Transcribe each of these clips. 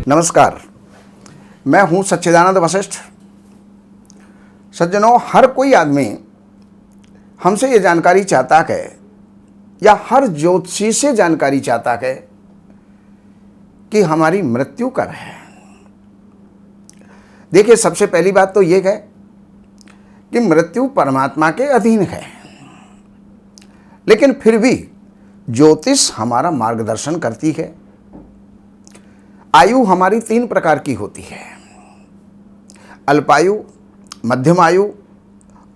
नमस्कार, मैं हूं सच्चिदानंद वशिष्ठ। सज्जनों, हर कोई आदमी हमसे ये जानकारी चाहता है या हर ज्योतिषी से जानकारी चाहता है कि हमारी मृत्यु कब है। देखिए, सबसे पहली बात तो ये है कि मृत्यु परमात्मा के अधीन है, लेकिन फिर भी ज्योतिष हमारा मार्गदर्शन करती है। आयु हमारी 3 प्रकार की होती है, अल्पायु, मध्यम आयु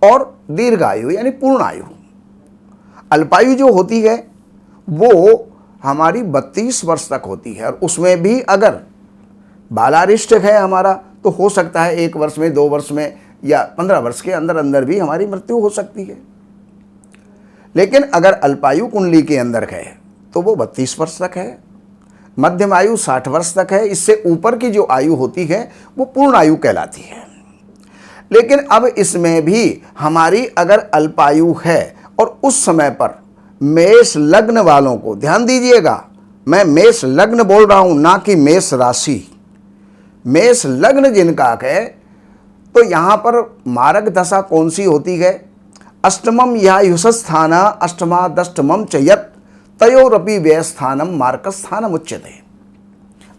और दीर्घायु यानी पूर्ण आयु। अल्पायु जो होती है वो हमारी 32 वर्ष तक होती है और उसमें भी अगर बालारिष्ट है हमारा तो हो सकता है 1 वर्ष में, 2 वर्ष में या 15 वर्ष के अंदर अंदर भी हमारी मृत्यु हो सकती है। लेकिन अगर अल्पायु कुंडली के अंदर है तो वो 32 वर्ष तक है, मध्यम आयु 60 वर्ष तक है। इससे ऊपर की जो आयु होती है वो पूर्ण आयु कहलाती है। लेकिन अब इसमें भी हमारी अगर अल्पायु है और उस समय पर मेष लग्न वालों को, ध्यान दीजिएगा, मैं मेष लग्न बोल रहा हूं, ना कि मेष राशि। मेष लग्न जिनका है तो यहां पर मारक दशा कौन सी होती है? अष्टमम या युषस्थान अष्टमादष्टमम च यत् तयोरपि व्ययस्थानम मार्कस्थानम उच्यते।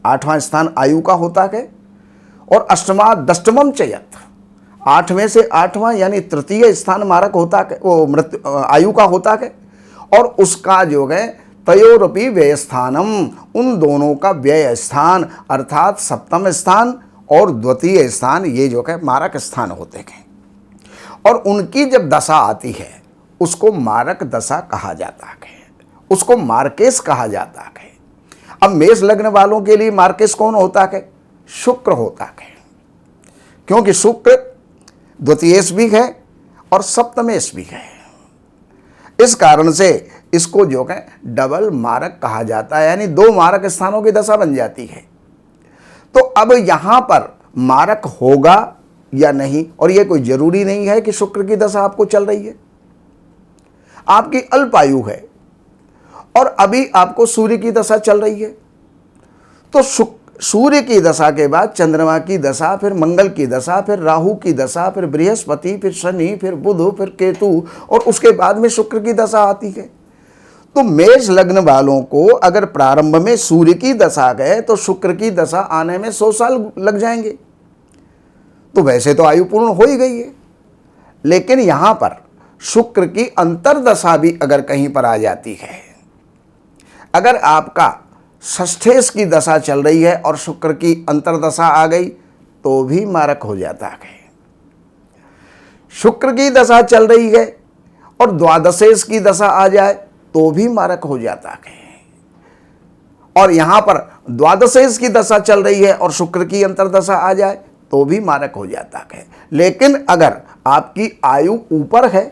8वां स्थान आयु का होता है और अष्टमादष्टमम च यत्, 8वें से 8वां यानी तृतीय स्थान मारक होता है, वो मृत्यु आयु का होता है। और उसका जो है तयोरपि व्यय स्थानम, उन दोनों का व्यय स्थान अर्थात सप्तम स्थान और द्वितीय स्थान, ये जो है मारक स्थान होते हैं। और उनकी जब दशा आती है उसको मारक दशा कहा जाता है, उसको मार्केश कहा जाता है। अब मेष लग्न वालों के लिए मार्केश कौन होता है? शुक्र होता है, क्योंकि शुक्र द्वितीयेश भी है और सप्तमेश भी है। इस कारण से इसको जो है डबल मारक कहा जाता है, यानी 2 मारक स्थानों की दशा बन जाती है। तो अब यहां पर मारक होगा या नहीं, और यह कोई जरूरी नहीं है कि शुक्र की दशा आपको चल रही है। आपकी अल्पायु है और अभी आपको सूर्य की दशा चल रही है, तो सूर्य की दशा के बाद चंद्रमा की दशा, फिर मंगल की दशा, फिर राहु की दशा, फिर बृहस्पति, फिर शनि, फिर बुध, फिर केतु, और उसके बाद में शुक्र की दशा आती है। तो मेष लग्न वालों को अगर प्रारंभ में सूर्य की दशा गए तो शुक्र की दशा आने में 100 साल लग जाएंगे। तो वैसे तो आयु पूर्ण हो ही गई है, लेकिन यहां पर शुक्र की अंतरदशा भी अगर कहीं पर आ जाती है, अगर आपका षष्ठेश की दशा चल रही है और शुक्र की अंतरदशा आ गई तो भी मारक हो जाता है। शुक्र की दशा चल रही है और द्वादशेश की दशा आ जाए तो भी मारक हो जाता है। और यहां पर द्वादशेश की दशा चल रही है और शुक्र की अंतरदशा आ जाए तो भी मारक हो जाता है। लेकिन अगर आपकी आयु ऊपर है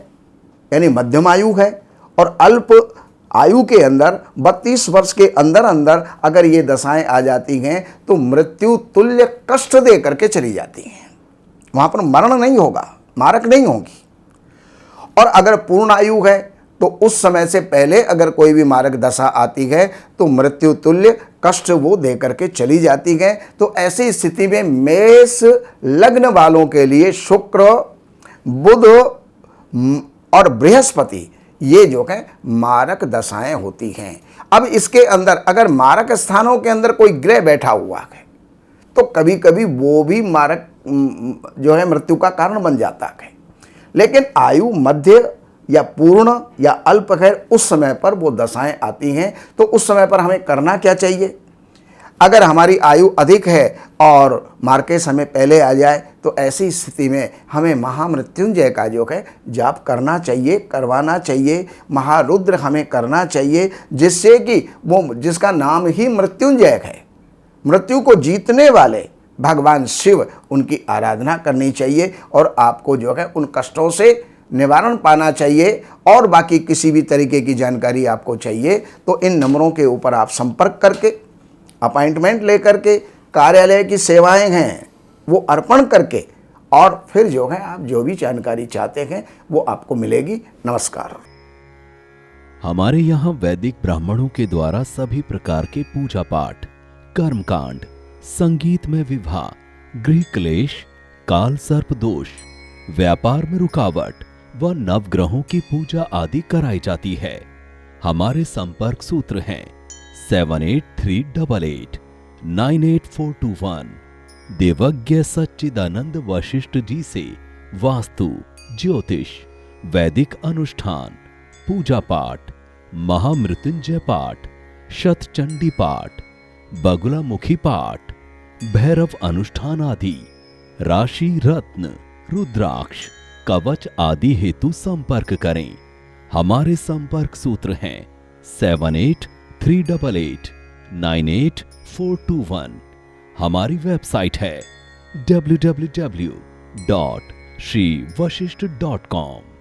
यानी मध्यम आयु है और अल्प आयु के अंदर 32 वर्ष के अंदर अंदर अगर ये दशाएं आ जाती हैं तो मृत्यु तुल्य कष्ट दे करके चली जाती हैं। वहां पर मरण नहीं होगा, मारक नहीं होगी। और अगर पूर्ण आयु है तो उस समय से पहले अगर कोई भी मारक दशा आती है तो मृत्यु तुल्य कष्ट वो दे करके चली जाती है। तो ऐसी स्थिति में मेष लग्न वालों के लिए शुक्र, बुध और बृहस्पति, ये जो है मारक दशाएं होती हैं। अब इसके अंदर अगर मारक स्थानों के अंदर कोई ग्रह बैठा हुआ है तो कभी कभी वो भी मारक जो है मृत्यु का कारण बन जाता है। लेकिन आयु मध्य या पूर्ण या अल्प है, उस समय पर वो दशाएं आती हैं। तो उस समय पर हमें करना क्या चाहिए? अगर हमारी आयु अधिक है और मार्केश हमें पहले आ जाए तो ऐसी स्थिति में हमें महामृत्युंजय का जो है जाप करना चाहिए, करवाना चाहिए। महारुद्र हमें करना चाहिए, जिससे कि वो, जिसका नाम ही मृत्युंजय है, मृत्यु को जीतने वाले भगवान शिव, उनकी आराधना करनी चाहिए और आपको जो है उन कष्टों से निवारण पाना चाहिए। और बाकी किसी भी तरीके की जानकारी आपको चाहिए तो इन नंबरों के ऊपर आप संपर्क करके, अपॉइंटमेंट लेकर के, कार्यालय की सेवाएं हैं वो अर्पण करके, और फिर जो है आप जो भी जानकारी चाहते हैं वो आपको मिलेगी। नमस्कार। हमारे यहाँ वैदिक ब्राह्मणों के द्वारा सभी प्रकार के पूजा पाठ, कर्मकांड, संगीत में विवाह, गृह क्लेश, काल सर्प दोष, व्यापार में रुकावट व नवग्रहों की पूजा आदि कराई जाती है। हमारे संपर्क सूत्र हैं 7838898421। देवज्ञ सच्चिदानंद वशिष्ठ जी से वास्तु, ज्योतिष, वैदिक अनुष्ठान, पूजा पाठ, महामृत्युंजय पाठ, शतचंडी पाठ, बगुलामुखी पाठ, भैरव अनुष्ठान आदि, राशि रत्न, रुद्राक्ष, कवच आदि हेतु संपर्क करें। हमारे संपर्क सूत्र हैं 7838898421। हमारी वेबसाइट है www.shrivashishth.com।